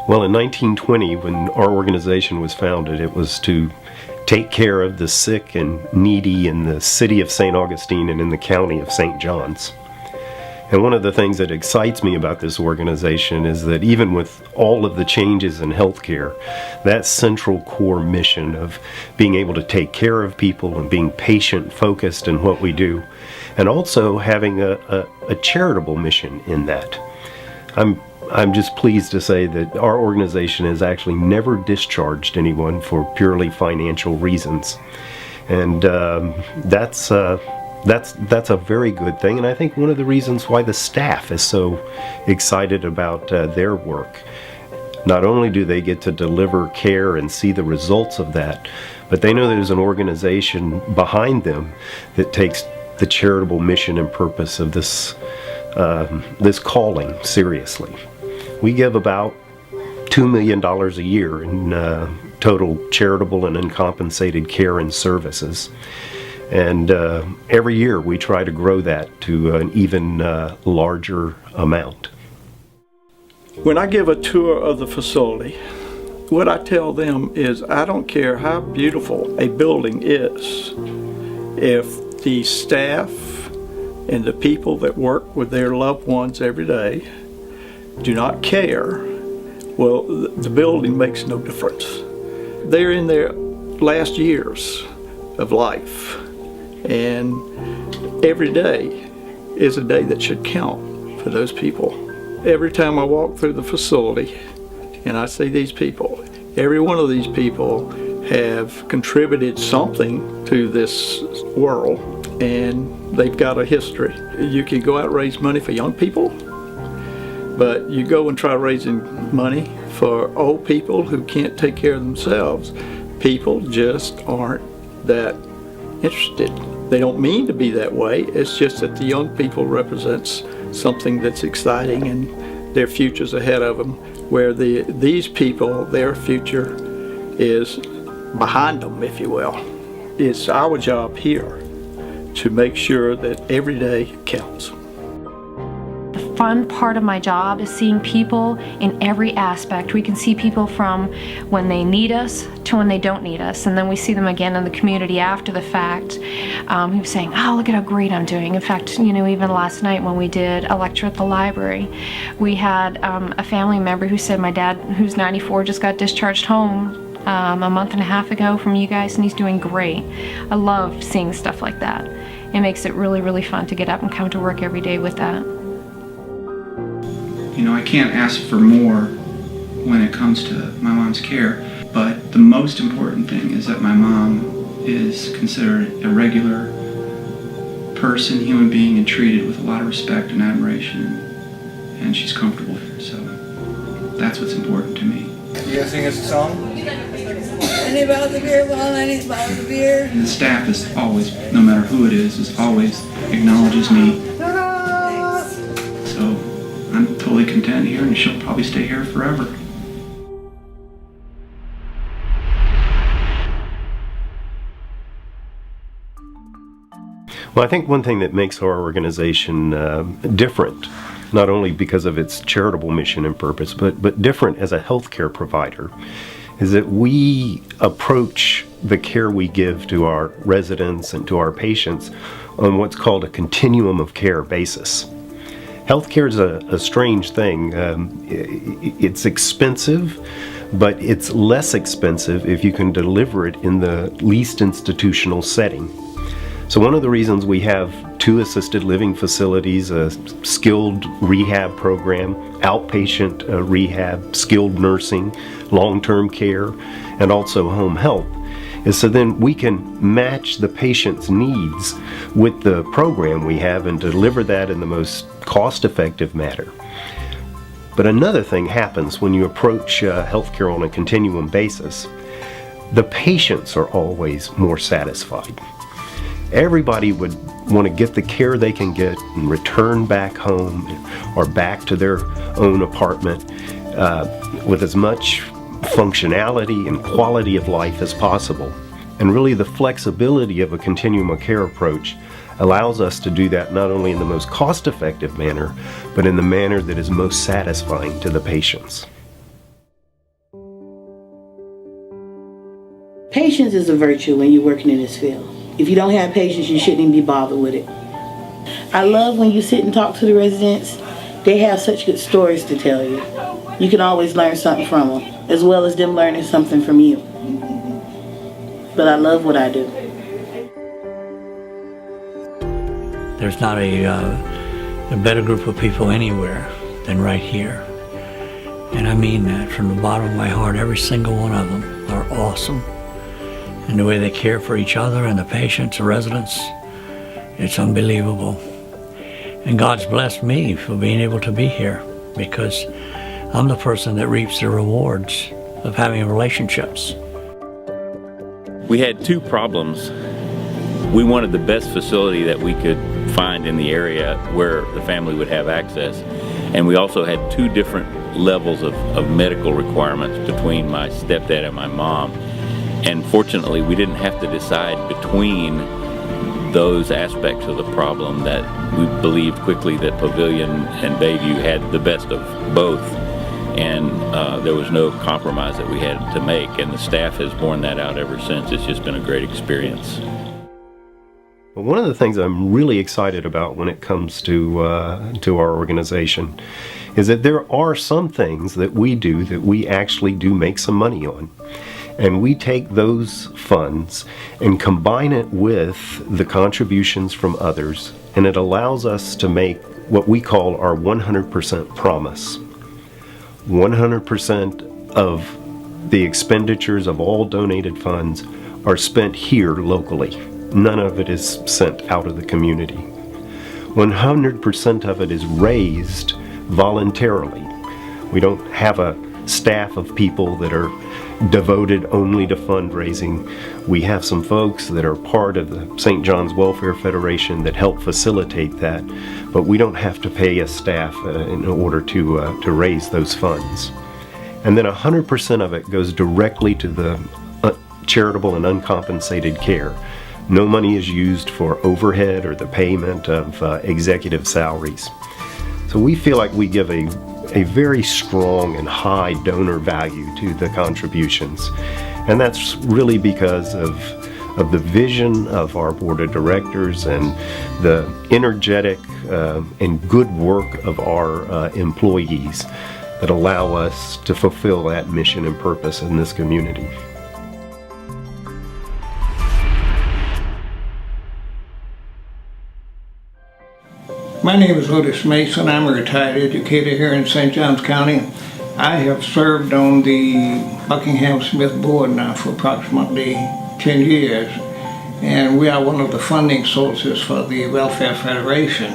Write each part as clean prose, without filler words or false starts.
Well, in 1920, when our organization was founded, it was to take care of the sick and needy in the city of St. Augustine and in the county of St. John's. And one of the things that excites me about this organization is that even with all of the changes in healthcare, that central core mission of being able to take care of people and being patient-focused in what we do, and also having a charitable mission in that. I'm just pleased to say that our organization has actually never discharged anyone for purely financial reasons. And that's a very good thing, and I think one of the reasons why the staff is so excited about their work. Not only do they get to deliver care and see the results of that, but they know there's an organization behind them that takes the charitable mission and purpose of this calling seriously. We give about $2 million a year in total charitable and uncompensated care and services. And every year we try to grow that to an even larger amount. When I give a tour of the facility, what I tell them is I don't care how beautiful a building is. If the staff and the people that work with their loved ones every day do not care, well, the building makes no difference. They're in their last years of life, and every day is a day that should count for those people. Every time I walk through the facility and I see these people, every one of these people have contributed something to this world, and they've got a history. You can go out and raise money for young people, but you go and try raising money for old people who can't take care of themselves. People just aren't that interested. They don't mean to be that way. It's just that the young people represents something that's exciting and their future's ahead of them, where these people, their future is behind them, if you will. It's our job here to make sure that every day counts. The fun part of my job is seeing people in every aspect. We can see people from when they need us to when they don't need us, and then we see them again in the community after the fact, who's saying, oh, look at how great I'm doing. In fact, you know, even last night when we did a lecture at the library, we had a family member who said, my dad, who's 94, just got discharged home a month and a half ago from you guys, and he's doing great. I love seeing stuff like that. It makes it really, really fun to get up and come to work every day with that. You know, I can't ask for more when it comes to my mom's care, but the most important thing is that my mom is considered a regular person, human being, and treated with a lot of respect and admiration, and she's comfortable here, so that's what's important to me. You gonna sing us a song? I need about the beer, Mom, I need about the beer. And the staff is always, no matter who it is always acknowledges me. So I'm totally content here, and she'll probably stay here forever. Well, I think one thing that makes our organization different, not only because of its charitable mission and purpose, but different as a healthcare provider, is that we approach the care we give to our residents and to our patients on what's called a continuum of care basis. Healthcare is a strange thing. It's expensive, but it's less expensive if you can deliver it in the least institutional setting. So one of the reasons we have 2 assisted living facilities, a skilled rehab program, outpatient rehab, skilled nursing, long-term care, and also home health, is so then we can match the patient's needs with the program we have and deliver that in the most cost-effective manner. But another thing happens when you approach healthcare on a continuum basis. The patients are always more satisfied. Everybody would want to get the care they can get and return back home or back to their own apartment with as much functionality and quality of life as possible. And really the flexibility of a continuum of care approach allows us to do that not only in the most cost-effective manner, but in the manner that is most satisfying to the patients. Patience is a virtue when you're working in this field. If you don't have patience, you shouldn't even be bothered with it. I love when you sit and talk to the residents. They have such good stories to tell you. You can always learn something from them, as well as them learning something from you. But I love what I do. There's not a better group of people anywhere than right here. And I mean that from the bottom of my heart. Every single one of them are awesome. And the way they care for each other and the patients, the residents, it's unbelievable. And God's blessed me for being able to be here, because I'm the person that reaps the rewards of having relationships. We had two problems. We wanted the best facility that we could find in the area where the family would have access. And we also had two different levels of medical requirements between my stepdad and my mom. And fortunately, we didn't have to decide between those aspects of the problem, that we believed quickly that Pavilion and Bayview had the best of both. And there was no compromise that we had to make, and the staff has borne that out ever since. It's just been a great experience. One of the things I'm really excited about when it comes to our organization is that there are some things that we do that we actually do make some money on. And we take those funds and combine it with the contributions from others, and it allows us to make what we call our 100% promise. 100% of the expenditures of all donated funds are spent here locally. None of it is sent out of the community. 100% of it is raised voluntarily. We don't have a staff of people that are devoted only to fundraising. We have some folks that are part of the St. John's Welfare Federation that help facilitate that, but we don't have to pay a staff in order to raise those funds. And then 100% of it goes directly to the charitable and uncompensated care. No money is used for overhead or the payment of executive salaries. So we feel like we give a very strong and high donor value to the contributions. And that's really because of the vision of our board of directors and the energetic and good work of our employees that allow us to fulfill that mission and purpose in this community. My name is Otis Mason. I'm a retired educator here in St. Johns County. I have served on the Buckingham Smith board now for approximately 10 years, and we are one of the funding sources for the Welfare Federation.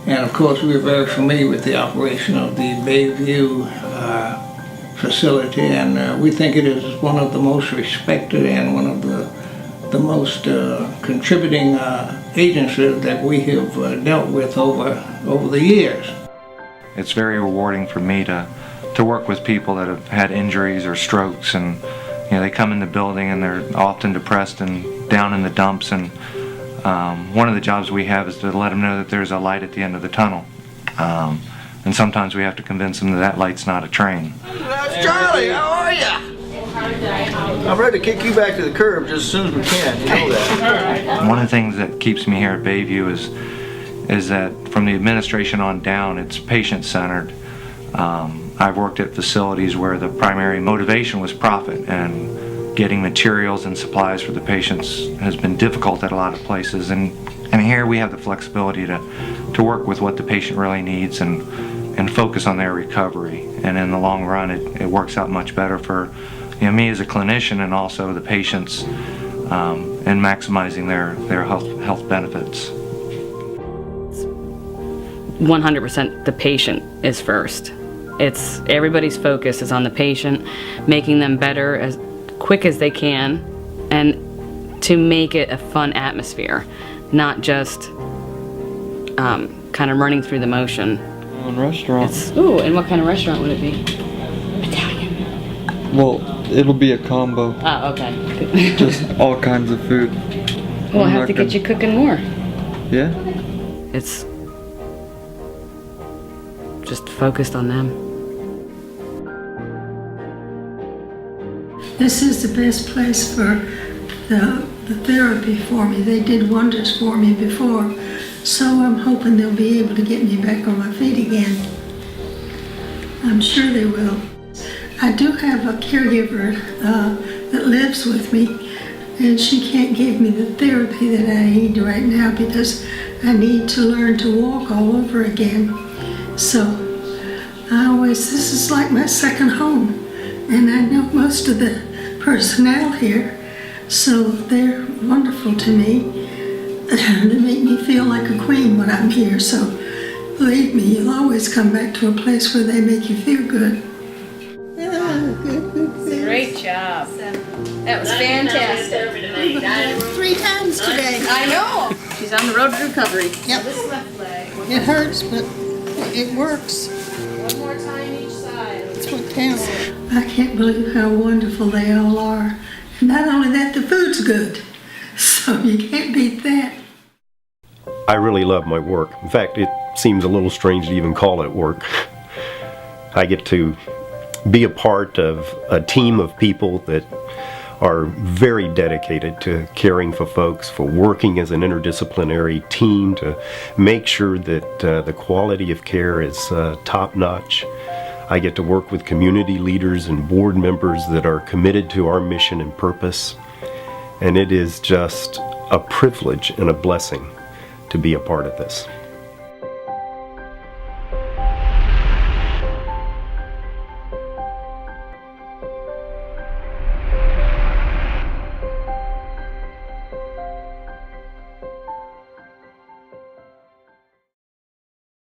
And of course, we're very familiar with the operation of the Bayview facility, and we think it is one of the most respected and one of the most contributing agencies that we have dealt with over the years. It's very rewarding for me to work with people that have had injuries or strokes, and they come in the building and they're often depressed and down in the dumps, and one of the jobs we have is to let them know that there's a light at the end of the tunnel. And sometimes we have to convince them that that light's not a train. That's Charlie, how are you? I'm ready to kick you back to the curb just as soon as we can, you know that. One of the things that keeps me here at Bayview is that from the administration on down, it's patient-centered. I've worked at facilities where the primary motivation was profit, and getting materials and supplies for the patients has been difficult at a lot of places. And here we have the flexibility to work with what the patient really needs and focus on their recovery. And in the long run, it works out much better for me as a clinician, and also the patients, and maximizing their health benefits. 100% the patient is first. It's everybody's focus is on the patient, making them better as quick as they can, and to make it a fun atmosphere, not just kind of running through the motion. Restaurant. Ooh, and what kind of restaurant would it be? Well, it'll be a combo. Oh, okay. Just all kinds of food. We'll have to get you cooking more. Yeah? It's just focused on them. This is the best place for the therapy for me. They did wonders for me before, so I'm hoping they'll be able to get me back on my feet again. I'm sure they will. I do have a caregiver that lives with me, and she can't give me the therapy that I need right now because I need to learn to walk all over again. So this is like my second home, and I know most of the personnel here, so they're wonderful to me. They make me feel like a queen when I'm here, so believe me, you'll always come back to a place where they make you feel good. Great job. That was fantastic. 3 times today. I know. She's on the road to recovery. Yep. It hurts, but it works. One more time each side. That's what counts. I can't believe how wonderful they all are. And not only that, the food's good. So you can't beat that. I really love my work. In fact, it seems a little strange to even call it work. I get to be a part of a team of people that are very dedicated to caring for folks, for working as an interdisciplinary team to make sure that the quality of care is top-notch. I get to work with community leaders and board members that are committed to our mission and purpose, and it is just a privilege and a blessing to be a part of this.